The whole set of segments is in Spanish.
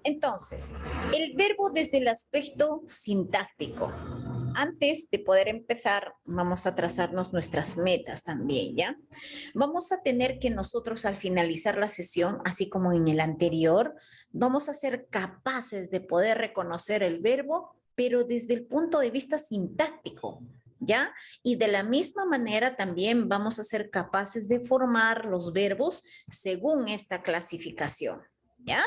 Entonces, el verbo desde el aspecto sintáctico. Antes de poder empezar, vamos a trazarnos nuestras metas también, ¿ya? Vamos a tener que nosotros al finalizar la sesión, así como en el anterior, vamos a ser capaces de poder reconocer el verbo, pero desde el punto de vista sintáctico, ¿ya? Y de la misma manera también vamos a ser capaces de formar los verbos según esta clasificación, ¿ya?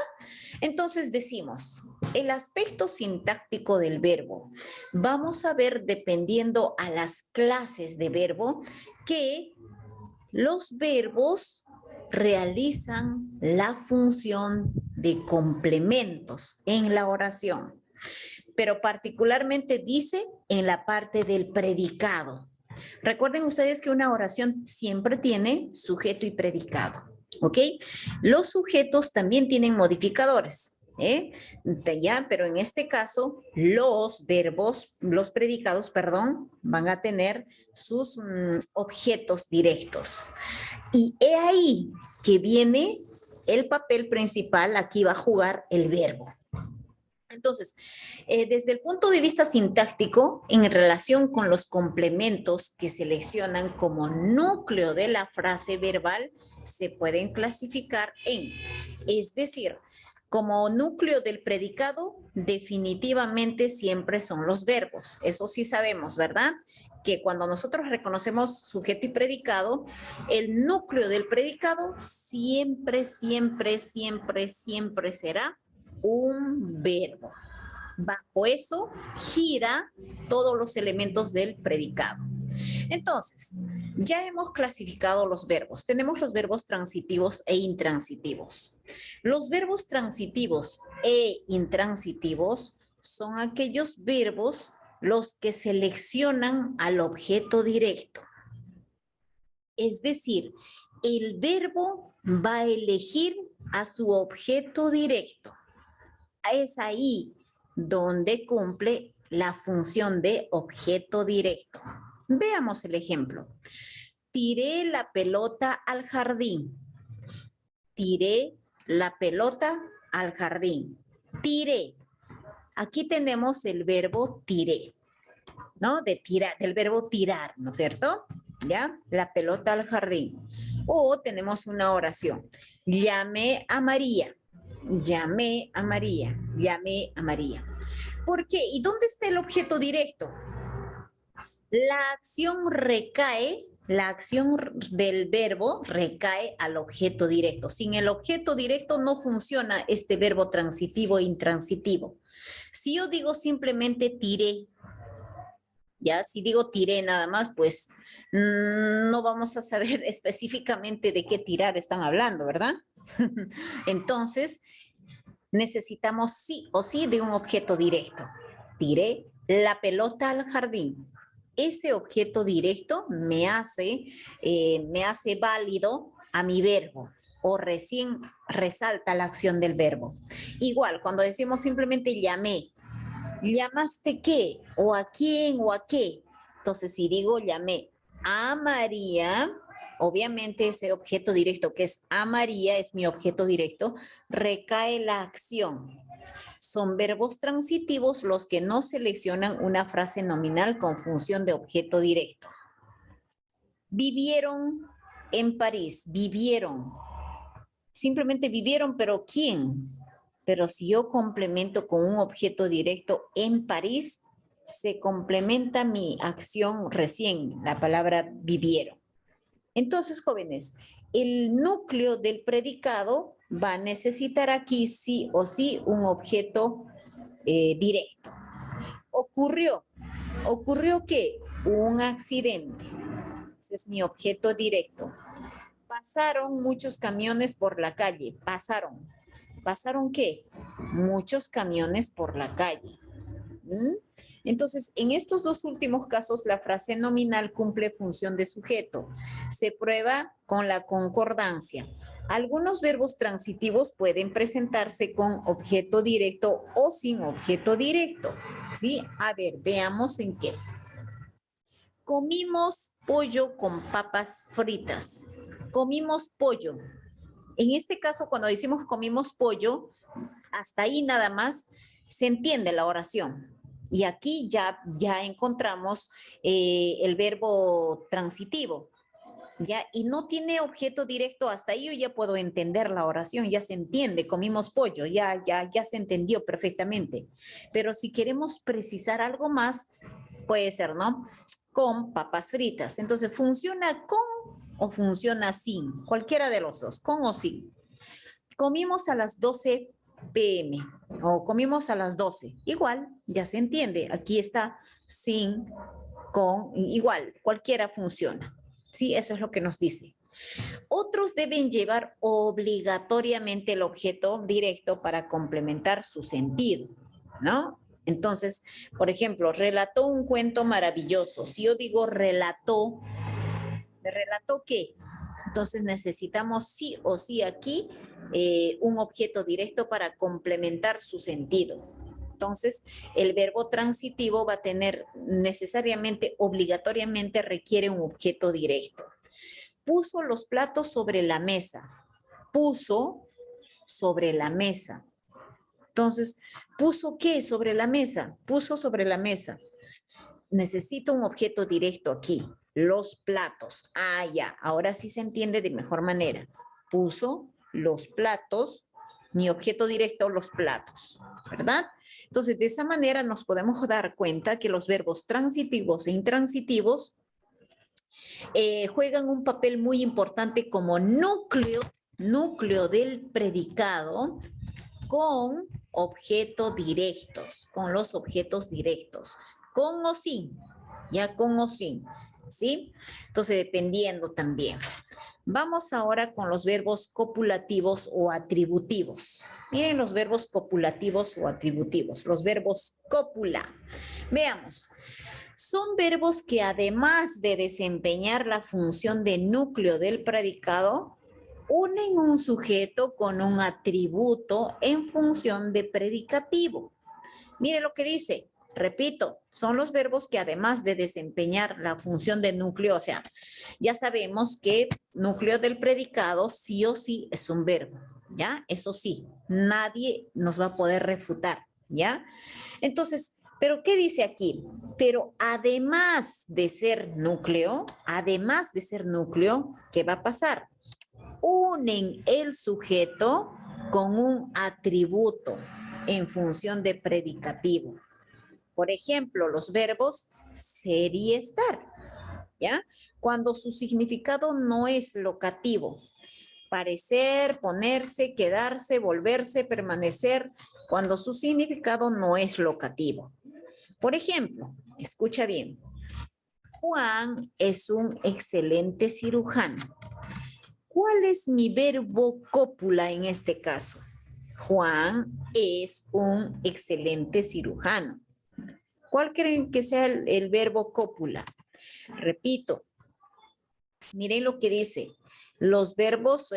Entonces decimos, el aspecto sintáctico del verbo. Vamos a ver, dependiendo a las clases de verbo, que los verbos realizan la función de complementos en la oración, pero particularmente dice en la parte del predicado. Recuerden ustedes que una oración siempre tiene sujeto y predicado. ¿Ok? Los sujetos también tienen modificadores. Ya, pero en este caso, los verbos, los predicados, perdón, van a tener sus objetos directos. Y he ahí que viene el papel principal, aquí va a jugar el verbo. Entonces, desde el punto de vista sintáctico, en relación con los complementos que seleccionan como núcleo de la frase verbal, se pueden clasificar en, es decir, como núcleo del predicado, definitivamente siempre son los verbos. Eso sí sabemos, ¿verdad? Que cuando nosotros reconocemos sujeto y predicado, el núcleo del predicado siempre, siempre, siempre, siempre será un verbo. Bajo eso gira todos los elementos del predicado. Entonces, ya hemos clasificado los verbos. Tenemos los verbos transitivos e intransitivos. Los verbos transitivos e intransitivos son aquellos verbos los que seleccionan al objeto directo. Es decir, el verbo va a elegir a su objeto directo. Es ahí donde cumple la función de objeto directo. Veamos el ejemplo. Tiré la pelota al jardín. Tiré la pelota al jardín. Tiré. Aquí tenemos el verbo tiré, ¿no? Del verbo tirar, ¿no es cierto? ¿Ya? La pelota al jardín. O tenemos una oración. Llamé a María. Llamé a María. Llamé a María. ¿Por qué? ¿Y dónde está el objeto directo? La acción recae, la acción del verbo recae al objeto directo. Sin el objeto directo no funciona este verbo transitivo e intransitivo. Si yo digo simplemente tiré, ya, si digo tiré nada más, pues no vamos a saber específicamente de qué tirar están hablando, ¿verdad? Entonces, necesitamos sí o sí de un objeto directo. Tiré la pelota al jardín. Ese objeto directo me hace válido a mi verbo o recién resalta la acción del verbo. Igual, cuando decimos simplemente llamé, ¿llamaste qué? ¿O a quién o a qué? Entonces, si digo llamé a María, obviamente ese objeto directo que es a María, es mi objeto directo, recae la acción. Son verbos transitivos los que no seleccionan una frase nominal con función de objeto directo. Vivieron en París, vivieron. Simplemente vivieron, pero ¿quién? Pero si yo complemento con un objeto directo en París, se complementa mi acción recién, la palabra vivieron. Entonces, jóvenes, el núcleo del predicado va a necesitar aquí sí o sí un objeto directo. Ocurrió que un accidente, ese es mi objeto directo. Pasaron muchos camiones por la calle, pasaron. ¿Pasaron qué? Muchos camiones por la calle. Entonces, en estos dos últimos casos, la frase nominal cumple función de sujeto. Se prueba con la concordancia. Algunos verbos transitivos pueden presentarse con objeto directo o sin objeto directo. ¿Sí? A ver, veamos en qué. Comimos pollo con papas fritas. Comimos pollo. En este caso, cuando decimos comimos pollo, Hasta ahí nada más se entiende la oración. Y aquí ya encontramos el verbo transitivo. ¿Ya? Y no tiene objeto directo, hasta ahí yo ya puedo entender la oración, ya se entiende, comimos pollo, ya se entendió perfectamente. Pero si queremos precisar algo más, puede ser, ¿no? Con papas fritas. Entonces, ¿funciona con o funciona sin? Cualquiera de los dos, con o sin. Comimos a las 12 p.m. o comimos a las 12. Igual, ya se entiende. Aquí está sin, con, igual, cualquiera funciona. Sí, eso es lo que nos dice. Otros deben llevar obligatoriamente el objeto directo para complementar su sentido, ¿no? Entonces, por ejemplo, relató un cuento maravilloso. Si yo digo relató, ¿me relató qué? Entonces necesitamos sí o sí aquí un objeto directo para complementar su sentido. Entonces, el verbo transitivo va a tener necesariamente, obligatoriamente requiere un objeto directo. Puso los platos sobre la mesa. Puso sobre la mesa. Entonces, ¿puso qué sobre la mesa? Puso sobre la mesa. Necesito un objeto directo aquí. Los platos. Ah, ya. Ahora sí se entiende de mejor manera. Puso los platos, mi objeto directo, los platos, ¿verdad? Entonces, de esa manera nos podemos dar cuenta que los verbos transitivos e intransitivos juegan un papel muy importante como núcleo del predicado con objetos directos, con los objetos directos, con o sin, ya con o sin, ¿sí? Entonces, dependiendo también. Vamos ahora con los verbos copulativos o atributivos. Miren los verbos copulativos o atributivos, los verbos cópula. Veamos. Son verbos que además de desempeñar la función de núcleo del predicado, unen un sujeto con un atributo en función de predicativo. Mire lo que dice. Repito, son los verbos que además de desempeñar la función de núcleo, o sea, ya sabemos que núcleo del predicado sí o sí es un verbo, ¿ya? Eso sí, nadie nos va a poder refutar, ¿ya? Entonces, ¿pero qué dice aquí? Pero además de ser núcleo, ¿qué va a pasar? Unen el sujeto con un atributo en función de predicativo. Por ejemplo, los verbos ser y estar, ¿ya? Cuando su significado no es locativo. Parecer, ponerse, quedarse, volverse, permanecer, cuando su significado no es locativo. Por ejemplo, escucha bien. Juan es un excelente cirujano. ¿Cuál es mi verbo cópula en este caso? Juan es un excelente cirujano. ¿Cuál creen que sea el verbo cópula? Repito, miren lo que dice. Los verbos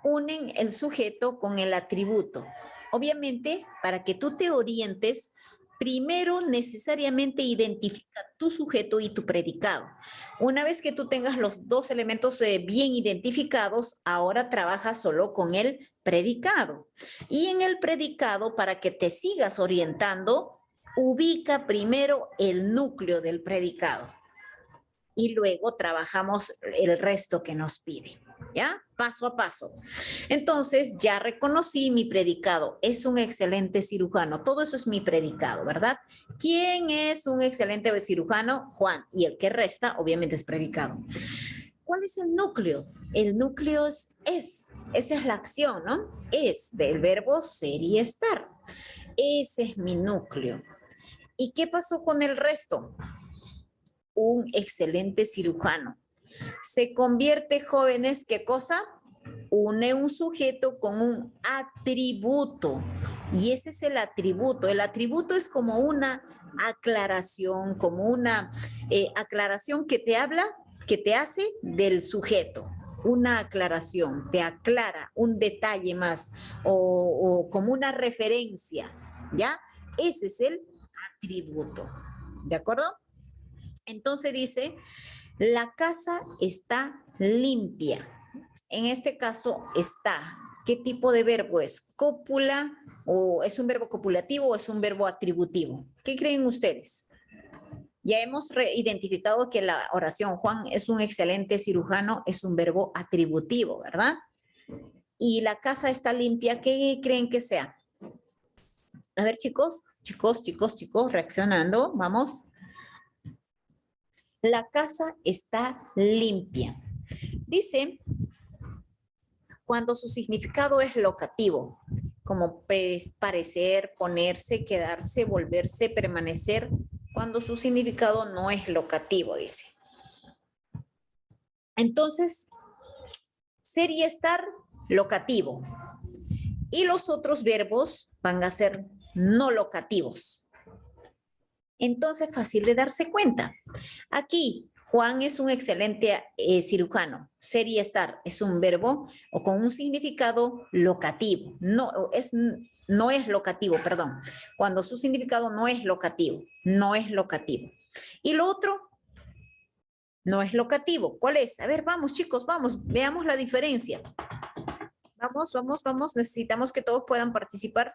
unen el sujeto con el atributo. Obviamente, para que tú te orientes, primero necesariamente identifica tu sujeto y tu predicado. Una vez que tú tengas los dos elementos bien identificados, ahora trabaja solo con el predicado. Y en el predicado, para que te sigas orientando, ubica primero el núcleo del predicado y luego trabajamos el resto que nos pide, ¿ya? Paso a paso. Entonces, ya reconocí mi predicado. Es un excelente cirujano. Todo eso es mi predicado, ¿verdad? ¿Quién es un excelente cirujano? Juan. Y el que resta, obviamente, es predicado. ¿Cuál es el núcleo? El núcleo es. Esa es la acción, ¿no? Es del verbo ser y estar. Ese es mi núcleo. ¿Y qué pasó con el resto? Un excelente cirujano. Se convierte, jóvenes, ¿qué cosa? Une un sujeto con un atributo. Y ese es el atributo. El atributo es como una aclaración, como una aclaración que te habla, que te hace del sujeto. Una aclaración, te aclara un detalle más o como una referencia, ¿ya? Ese es el atributo. ¿De acuerdo? Entonces dice, la casa está limpia. En este caso está. ¿Qué tipo de verbo es? ¿Cópula o es un verbo copulativo o es un verbo atributivo? ¿Qué creen ustedes? Ya hemos identificado que la oración Juan es un excelente cirujano, es un verbo atributivo, ¿verdad? Y la casa está limpia, ¿qué creen que sea? A ver, chicos, reaccionando, vamos. La casa está limpia. Dice, cuando su significado es locativo, como parecer, ponerse, quedarse, volverse, permanecer, cuando su significado no es locativo, dice. Entonces, ser y estar, locativo. Y los otros verbos van a ser no locativos. Entonces, fácil de darse cuenta. Aquí, Juan es un excelente cirujano. Ser y estar es un verbo o con un significado locativo. No es locativo, perdón. Cuando su significado no es locativo. No es locativo. Y lo otro, no es locativo. ¿Cuál es? A ver, vamos chicos, vamos, veamos la diferencia. Vamos. Necesitamos que todos puedan participar.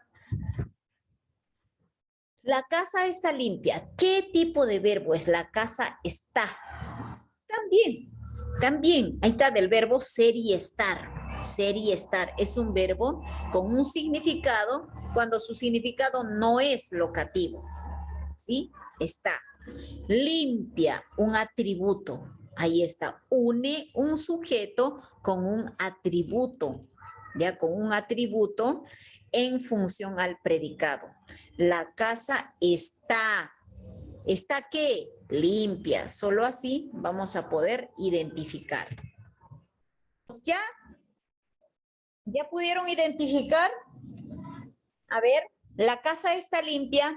La casa está limpia. ¿Qué tipo de verbo es? La casa está. También. Ahí está del verbo ser y estar. Ser y estar es un verbo con un significado cuando su significado no es locativo. ¿Sí? Está. Limpia, un atributo. Ahí está. Une un sujeto con un atributo. Ya con un atributo en función al predicado. La casa está. ¿Está qué? Limpia. Solo así vamos a poder identificar. ¿Ya? ¿Ya pudieron identificar? A ver, la casa está limpia.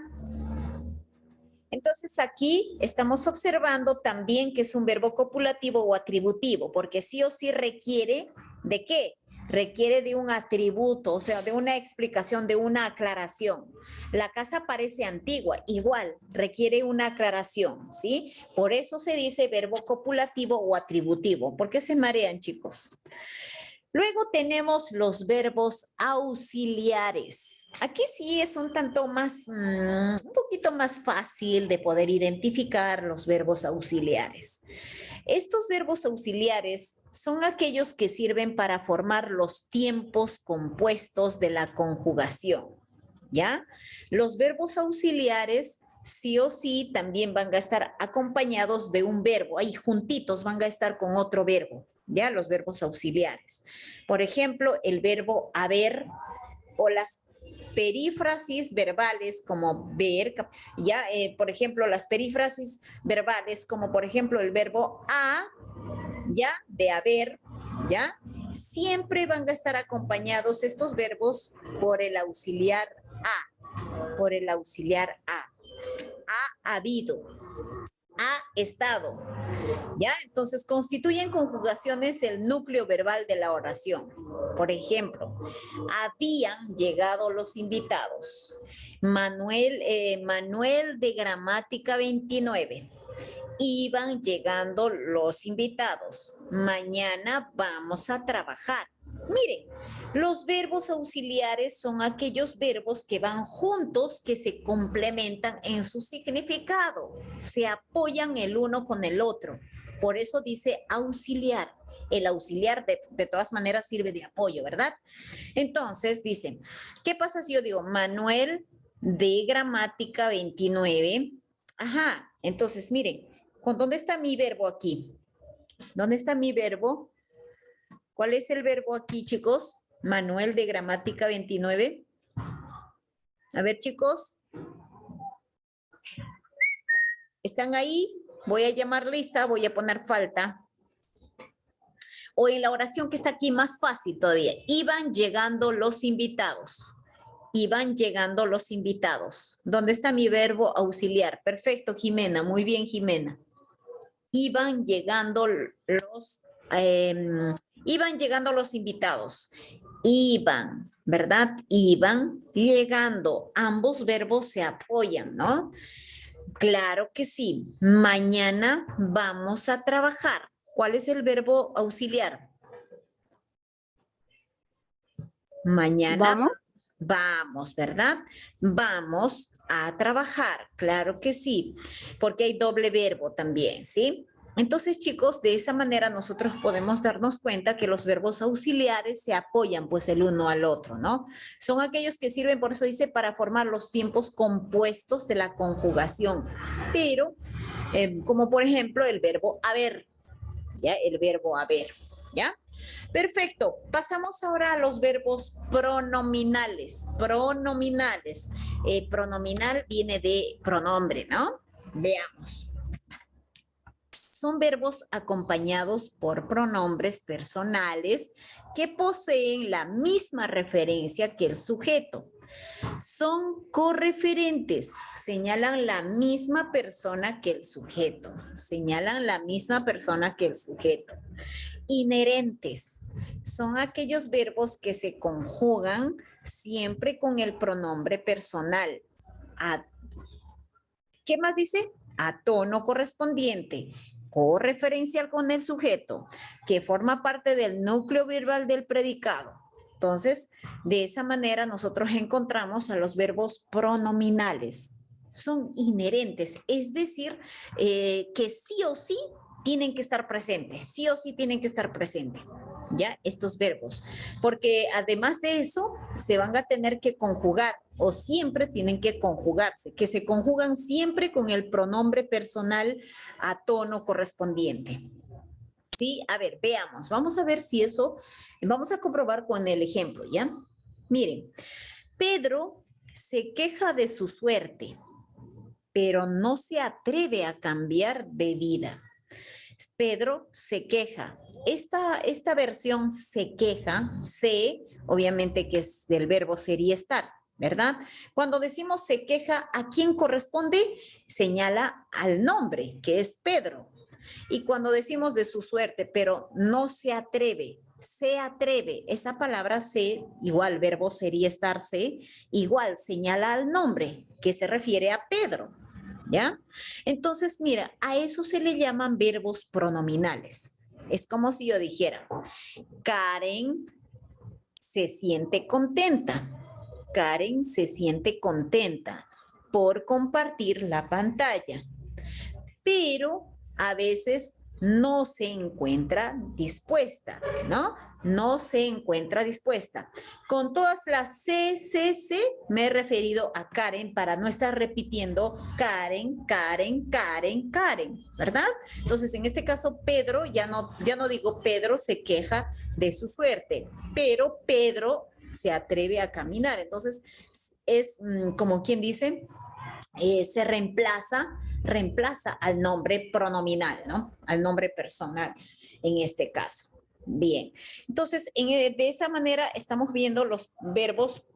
Entonces aquí estamos observando también que es un verbo copulativo o atributivo, porque sí o sí requiere ¿de qué? Requiere de un atributo, o sea, de una explicación, de una aclaración. La casa parece antigua, igual, requiere una aclaración, ¿sí? Por eso se dice verbo copulativo o atributivo. ¿Por qué se marean, chicos? Luego tenemos los verbos auxiliares. Aquí sí es un tanto más, un poquito más fácil de poder identificar los verbos auxiliares. Estos verbos auxiliares son aquellos que sirven para formar los tiempos compuestos de la conjugación, ¿ya? Los verbos auxiliares sí o sí también van a estar acompañados de un verbo, ahí juntitos van a estar con otro verbo, ¿ya? Los verbos auxiliares. Por ejemplo, el verbo haber o las perífrasis verbales como ver, ya, por ejemplo, las perífrasis verbales como por ejemplo el verbo a, ya, de haber, ya, siempre van a estar acompañados estos verbos por el auxiliar por el auxiliar a. Ha habido, ha estado, ¿ya? Entonces constituyen conjugaciones el núcleo verbal de la oración. Por ejemplo, habían llegado los invitados. Manuel de Gramática 29. Iban llegando los invitados. Mañana vamos a trabajar. Miren, los verbos auxiliares son aquellos verbos que van juntos, que se complementan en su significado, se apoyan el uno con el otro. Por eso dice auxiliar. El auxiliar de todas maneras sirve de apoyo, ¿verdad? Entonces dice, ¿qué pasa si yo digo Manuel de Gramática 29? Ajá, entonces miren, ¿dónde está mi verbo aquí? ¿Dónde está mi verbo? ¿Cuál es el verbo aquí, chicos? Manuel de Gramática 29. A ver, chicos. ¿Están ahí? Voy a llamar lista, voy a poner falta. O en la oración que está aquí, más fácil todavía. Iban llegando los invitados. Iban llegando los invitados. ¿Dónde está mi verbo auxiliar? Perfecto, Jimena. Muy bien, Jimena. Iban llegando iban llegando los invitados. Iban, ¿verdad? Iban llegando. Ambos verbos se apoyan, ¿no? Claro que sí. Mañana vamos a trabajar. ¿Cuál es el verbo auxiliar? Mañana ¿Vamos? vamos, ¿verdad? Vamos a trabajar, claro que sí, porque hay doble verbo también, ¿sí? Entonces, chicos, de esa manera nosotros podemos darnos cuenta que los verbos auxiliares se apoyan pues el uno al otro, ¿no? Son aquellos que sirven, por eso dice, para formar los tiempos compuestos de la conjugación, pero como por ejemplo el verbo haber, ¿ya? El verbo haber, ¿ya? Perfecto. Pasamos ahora a los verbos pronominales. Pronominales. Pronominal viene de pronombre, ¿no? Veamos. Son verbos acompañados por pronombres personales que poseen la misma referencia que el sujeto. Son correferentes, señalan la misma persona que el sujeto. Señalan la misma persona que el sujeto. Inherentes son aquellos verbos que se conjugan siempre con el pronombre personal. ¿Qué más dice? A tono correspondiente, correferencial con el sujeto, que forma parte del núcleo verbal del predicado. Entonces, de esa manera nosotros encontramos a los verbos pronominales. Son inherentes, es decir, que sí o sí tienen que estar presentes, sí o sí tienen que estar presentes, ¿ya? Estos verbos, porque además de eso, se van a tener que conjugar o siempre tienen que conjugarse, que se conjugan siempre con el pronombre personal a tono correspondiente. Sí, a ver, veamos, vamos a ver si eso, vamos a comprobar con el ejemplo, ¿ya? Miren, Pedro se queja de su suerte, pero no se atreve a cambiar de vida. Pedro se queja. Esta versión se queja, obviamente que es del verbo ser y estar, ¿verdad? Cuando decimos se queja, ¿a quién corresponde? Señala al nombre, que es Pedro. Y cuando decimos de su suerte, pero no se atreve, esa palabra se, igual verbo ser y estarse, igual señala al nombre, que se refiere a Pedro. ¿Ya? Entonces, mira, a eso se le llaman verbos pronominales. Es como si yo dijera, Karen se siente contenta. Karen se siente contenta por compartir la pantalla, pero a veces no se encuentra dispuesta, ¿no? No se encuentra dispuesta. Con todas las C, me he referido a Karen para no estar repitiendo Karen, Karen, Karen, Karen, ¿verdad? Entonces, en este caso, Pedro, ya no digo Pedro se queja de su suerte, pero Pedro se atreve a caminar. Entonces, es como quien dice, se reemplaza al nombre pronominal, ¿no? Al nombre personal en este caso. Bien, entonces de esa manera estamos viendo los verbos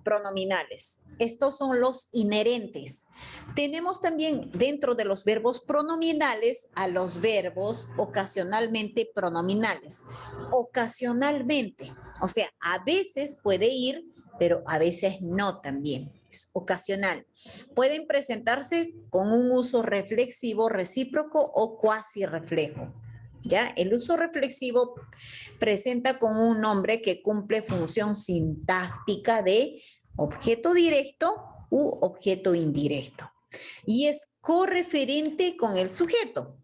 pronominales. Estos son los inherentes. Tenemos también dentro de los verbos pronominales a los verbos ocasionalmente pronominales. Ocasionalmente, o sea, a veces puede ir, pero a veces no también. Es ocasional. Pueden presentarse con un uso reflexivo, recíproco o cuasi reflejo. ¿Ya? El uso reflexivo presenta con un nombre que cumple función sintáctica de objeto directo u objeto indirecto. Y es correferente con el sujeto.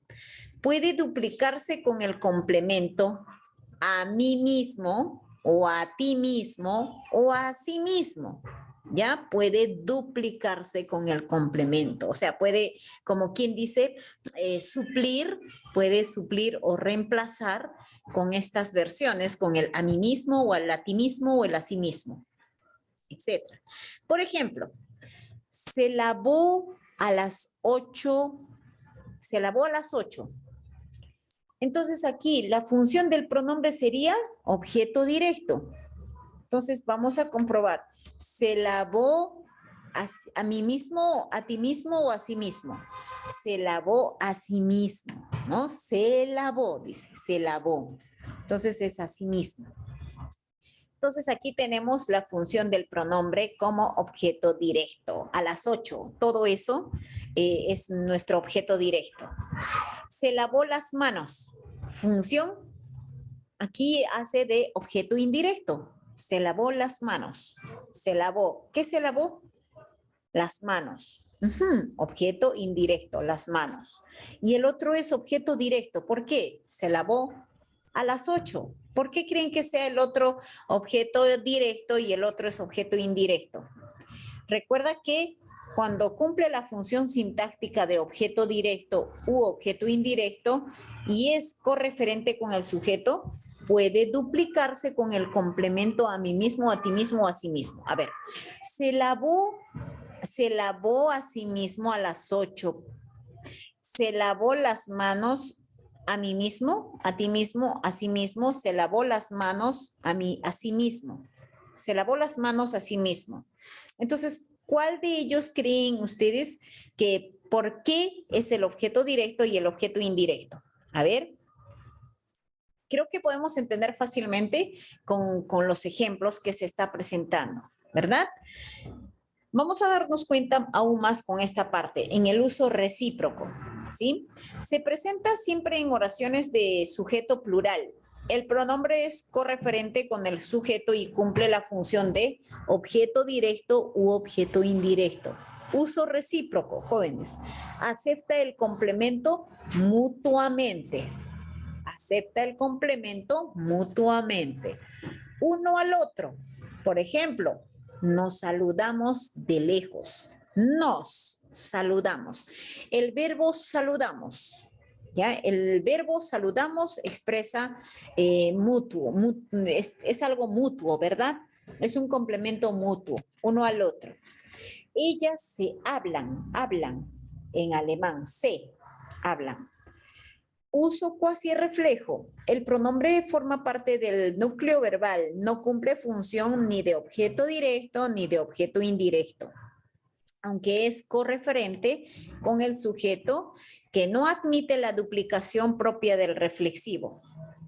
Puede duplicarse con el complemento a mí mismo o a ti mismo o a sí mismo. ¿Ya? Puede duplicarse con el complemento. O sea, puede, como quien dice, puede suplir o reemplazar con estas versiones, con el a mí mismo o al a ti mismo o el a sí mismo, etc. Por ejemplo, se lavó a las 8, se lavó a las 8. Entonces aquí la función del pronombre sería objeto directo. Entonces vamos a comprobar. Se lavó a mí mismo, a ti mismo o a sí mismo. Se lavó a sí mismo, ¿no? Se lavó, dice, se lavó. Entonces es a sí mismo. Entonces aquí tenemos la función del pronombre como objeto directo. A las 8, todo eso es nuestro objeto directo. Se lavó las manos. Función aquí hace de objeto indirecto. Se lavó las manos. Se lavó. ¿Qué se lavó? Las manos. Objeto indirecto, las manos. Y el otro es objeto directo. ¿Por qué? Se lavó a las 8. ¿Por qué creen que sea el otro objeto directo y el otro es objeto indirecto? Recuerda que cuando cumple la función sintáctica de objeto directo u objeto indirecto y es correferente con el sujeto, puede duplicarse con el complemento a mí mismo, a ti mismo, a sí mismo. A ver, se lavó a sí mismo a las 8. Se lavó las manos a mí mismo, a ti mismo, a sí mismo. Se lavó las manos a sí mismo. Se lavó las manos a sí mismo. Entonces, ¿cuál de ellos creen ustedes que por qué es el objeto directo y el objeto indirecto? A ver, creo que podemos entender fácilmente con los ejemplos que se está presentando, ¿verdad? Vamos a darnos cuenta aún más con esta parte, en el uso recíproco, ¿sí? Se presenta siempre en oraciones de sujeto plural. El pronombre es correferente con el sujeto y cumple la función de objeto directo u objeto indirecto. Uso recíproco, jóvenes. Acepta el complemento mutuamente. Acepta el complemento mutuamente. Uno al otro. Por ejemplo, nos saludamos de lejos. Nos saludamos. El verbo saludamos. ¿Ya? El verbo saludamos expresa mutuo. Es algo mutuo, ¿verdad? Es un complemento mutuo, uno al otro. Ellas se hablan en alemán, se hablan. Uso cuasi reflejo. El pronombre forma parte del núcleo verbal. No cumple función ni de objeto directo ni de objeto indirecto. Aunque es correferente con el sujeto que no admite la duplicación propia del reflexivo.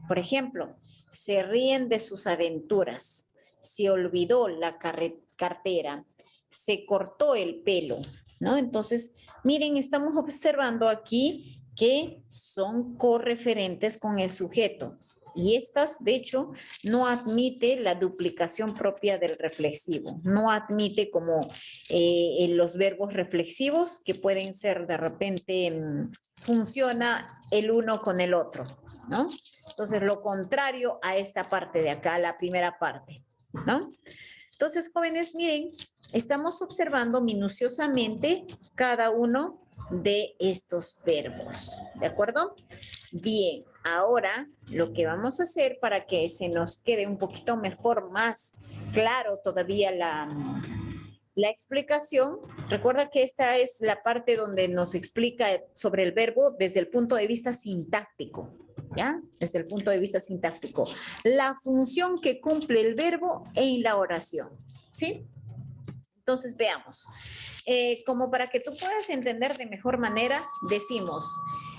Por ejemplo, se ríen de sus aventuras. Se olvidó la cartera. Se cortó el pelo, ¿no? Entonces, miren, estamos observando aquí que son correferentes con el sujeto. Y estas, de hecho, no admite la duplicación propia del reflexivo. No admite como los verbos reflexivos que pueden ser de repente, funciona el uno con el otro, ¿no? Entonces, lo contrario a esta parte de acá, la primera parte, ¿no? Entonces, jóvenes, miren, estamos observando minuciosamente cada uno de estos verbos, ¿de acuerdo? Bien, ahora lo que vamos a hacer para que se nos quede un poquito mejor, más claro todavía la explicación, recuerda que esta es la parte donde nos explica sobre el verbo desde el punto de vista sintáctico, ¿ya? Desde el punto de vista sintáctico. La función que cumple el verbo en la oración, ¿sí? Entonces, veamos. Como para que tú puedas entender de mejor manera, decimos,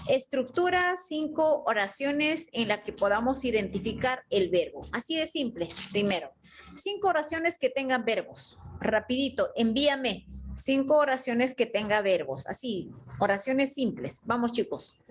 estructura 5 oraciones en las que podamos identificar el verbo. Así de simple, primero. 5 oraciones que tengan verbos. Rapidito, envíame 5 oraciones que tengan verbos. Así, oraciones simples. Vamos, chicos.